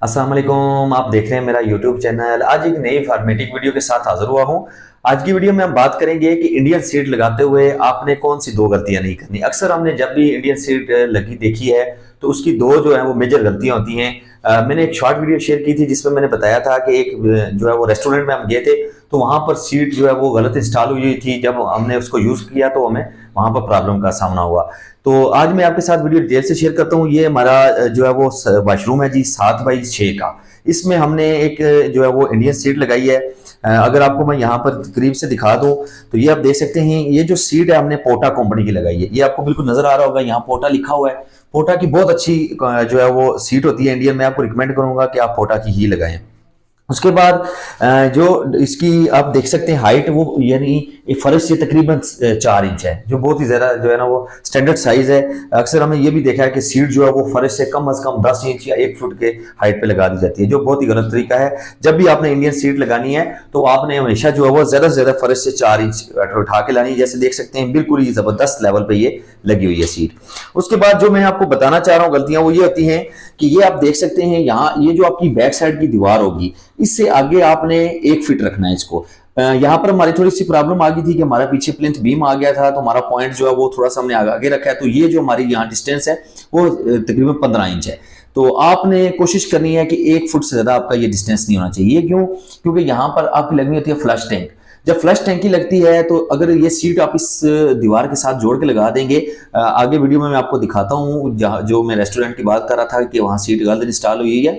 अस्सलाम वालेकुम, आप देख रहे हैं मेरा यूट्यूब चैनल। आज एक नई फॉर्मेटिव वीडियो के साथ हाजिर हुआ हूं। आज की वीडियो में हम बात करेंगे कि इंडियन सीड लगाते हुए आपने कौन सी दो गलतियां नहीं करनी। अक्सर हमने जब भी इंडियन सीड लगी देखी है तो उसकी दो जो है वो मेजर गलतियां होती हैं। मैंने एक शॉर्ट वीडियो शेयर की थी जिसमें मैंने बताया था कि एक जो है वो रेस्टोरेंट में हम गए थे तो वहां पर सीट जो है वो गलत इंस्टॉल हुई थी। जब हमने उसको यूज किया तो हमें वहां पर प्रॉब्लम का सामना हुआ। तो आज मैं आपके साथ वीडियो डिटेल से शेयर करता हूँ। ये हमारा जो है वो वॉशरूम है जी, 7x6 का। इसमें हमने एक जो है वो इंडियन सीट लगाई है। अगर आपको मैं यहाँ पर करीब से दिखा दूं तो ये आप देख सकते हैं, ये जो सीट है हमने पोटा कंपनी की लगाई है। ये आपको बिल्कुल नजर आ रहा होगा, यहाँ पोटा लिखा हुआ है। पोटा की बहुत अच्छी जो है वो सीट होती है इंडियन। मैं आपको रिकमेंड करूंगा कि आप पोटा की ही लगाएं। उसके बाद जो इसकी आप देख सकते हैं हाइट, वो यानी एक फर्श से तकरीबन 4 इंच है, जो बहुत ही ज़्यादा जो है ना वो स्टैंडर्ड साइज है। अक्सर हमने ये भी देखा है कि सीट जो है वो फर्श से कम अज़ कम 10 इंच या 1 फुट के हाइट पे लगा दी जाती है, जो बहुत ही गलत तरीका है। जब भी आपने इंडियन सीट लगानी है तो आपने हमेशा जो है वो ज़्यादा से ज़्यादा फर्श से 4 इंच उठा के लानी है। जैसे देख सकते हैं बिल्कुल ही ज़बरदस्त लेवल पर ये लगी हुई है सीट। उसके बाद जो मैं आपको बताना चाह रहा हूँ गलतियाँ, वो ये होती हैं कि ये आप देख सकते हैं यहाँ, ये जो आपकी बैक साइड की दीवार होगी इससे आगे आपने 1 फीट रखना है इसको। यहाँ पर हमारी थोड़ी सी प्रॉब्लम आ गई थी कि हमारा पीछे प्लिंथ बीम आ गया था, तो हमारा पॉइंट जो है वो थोड़ा सा हमने आगे रखा है। तो ये जो हमारी यहाँ डिस्टेंस है वो तकरीबन 15 इंच है। तो आपने कोशिश करनी है कि 1 फुट से ज्यादा आपका ये डिस्टेंस नहीं होना चाहिए। ये क्यों? क्योंकि यहाँ पर आपकी लगनी होती है फ्लश टैंक। जब फ्लश टैंकी लगती है तो अगर ये सीट आप इस दीवार के साथ जोड़ के लगा देंगे, आगे वीडियो में मैं आपको दिखाता हूँ जहाँ जो मैं रेस्टोरेंट की बात कर रहा था कि वहाँ सीट गलत इंस्टॉल हुई है,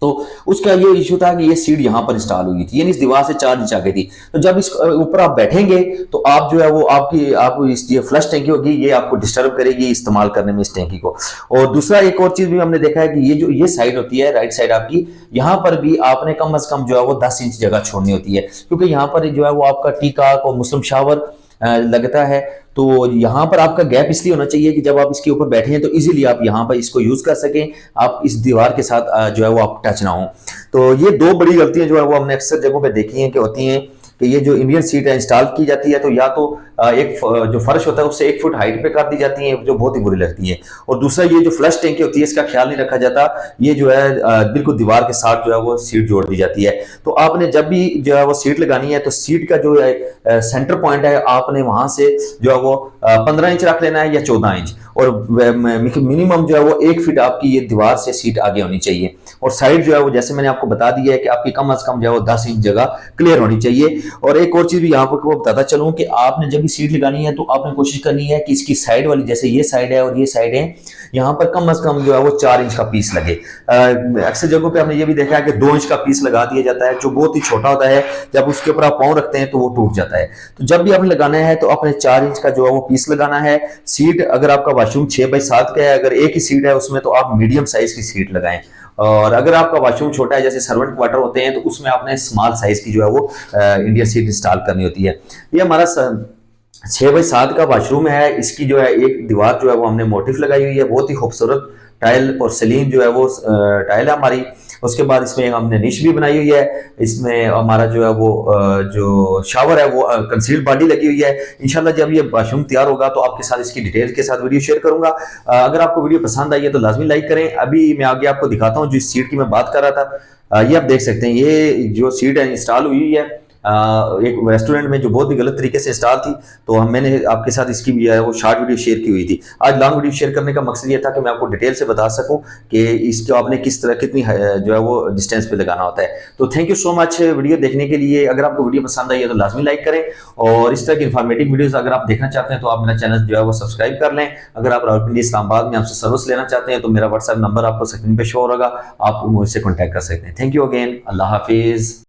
तो उसका ये इशू था कि ये सीट यहाँ पर इंस्टॉल हुई थी, यानी इस दीवार से 4 इंच आगे थी। तो जब इस ऊपर आप बैठेंगे तो आप जो है वो आप इस ये फ्लश टैंकी होगी, ये आपको डिस्टर्ब करेगी इस्तेमाल करने में इस टैंकी को। और दूसरा एक और चीज भी हमने देखा है कि ये जो ये साइड होती है राइट साइड आपकी, यहाँ पर भी आपने कम से कम जो है वो 10 इंच जगह छोड़नी होती है, क्योंकि यहाँ पर जो है वो आपका टीकाक और मुस्लिम शावर लगता है। तो यहाँ पर आपका गैप इसलिए होना चाहिए कि जब आप इसके ऊपर बैठे हैं तो इजीली आप यहाँ पर इसको यूज कर सकें, आप इस दीवार के साथ जो है वो आप टच ना हो। तो ये दो बड़ी गलतियां जो है वो हमने अक्सर जगहों पे देखी हैं कि होती हैं कि ये जो इंडियन सीट है इंस्टॉल की जाती है तो या तो एक जो फर्श होता है उससे 1 फुट हाइट पे कर दी जाती है, जो बहुत ही बुरी लगती है। और दूसरा ये जो फ्लश टैंकी होती है इसका ख्याल नहीं रखा जाता, ये जो है बिल्कुल दीवार के साथ जो है वो सीट जोड़ दी जाती है। तो आपने जब भी जो है वो सीट लगानी है तो सीट का जो है सेंटर पॉइंट है आपने वहां से जो है वो 15 इंच रख लेना है या 14 इंच, और मिनिमम जो है वो 1 फीट आपकी ये दीवार से सीट आगे होनी चाहिए। और साइड जो है वो जैसे मैंने आपको बता दिया है कि आपकी कम से कम जो है वो 10 इंच जगह क्लियर होनी चाहिए। और एक और चीज भी यहाँ पर बताता चलूं कि आपने जब भी सीट लगानी है तो आपने कोशिश करनी है कि इसकी साइड वाली, जैसे ये साइड है और ये साइड है, यहाँ पर कम से कम जो है वो 4 इंच का पीस लगे। अक्सर जगहों पे हमने ये भी देखा है कि 2 इंच का पीस लगा दिया जाता है, जो बहुत ही छोटा होता है। जब उसके ऊपर आप पाँव रखते हैं तो वो टूट जाता है। तो जब भी आपने लगाना है तो अपने 4 इंच का जो है वो पीस लगाना है। सीट अगर आपका वॉशरूम 6x7 का है, अगर एक ही सीट है उसमें, तो आप मीडियम साइज की सीट लगाएं। और अगर आपका वॉशरूम छोटा है जैसे सर्वेंट क्वार्टर होते हैं तो उसमें आपने स्मॉल साइज की जो है वो इंडियन सीट इंस्टॉल करनी होती है। ये हमारा 6x7 का वॉशरूम है। इसकी जो है एक दीवार जो है वो हमने मोटिफ लगाई हुई है, बहुत ही खूबसूरत टाइल पोर्सिलीन जो है वो टाइल है हमारी। उसके बाद इसमें हमने निश भी बनाई हुई है। इसमें हमारा जो है वो जो शावर है वो कंसील्ड बॉडी लगी हुई है। इंशाल्लाह जब ये वॉशरूम तैयार होगा तो आपके साथ इसकी डिटेल के साथ वीडियो शेयर करूंगा। अगर आपको वीडियो पसंद आई है तो लाजमी लाइक करें। अभी मैं आगे आपको दिखाता हूँ जिस सीट की मैं बात कर रहा था। ये आप देख सकते हैं, ये जो सीट है इंस्टॉल हुई है एक रेस्टोरेंट में, जो बहुत ही गलत तरीके से इंस्टॉल थी। तो मैंने आपके साथ इसकी भी वो शॉर्ट वीडियो शेयर की हुई थी। आज लॉन्ग वीडियो शेयर करने का मकसद ये था कि मैं आपको डिटेल से बता सकूं कि इसको आपने किस तरह कितनी जो है वो डिस्टेंस पे लगाना होता है। तो thank you so much video देखने के लिए। अगर आपको वीडियो पसंद आई है तो लाजमी लाइक करें, और इस तरह की इन्फॉर्मेटिव वीडियोस अगर आप देखना चाहते हैं तो आप मेरा चैनल जो है वो सब्सक्राइब कर लें। अगर आप रावलपिंडी इस्लामाबाद में आपसे सर्विस लेना चाहते हैं तो मेरा व्हाट्सएप नंबर आपको स्क्रीन पे शो होगा, आप मुझसे कॉन्टैक्ट कर सकते हैं। Thank you again, Allah Hafiz.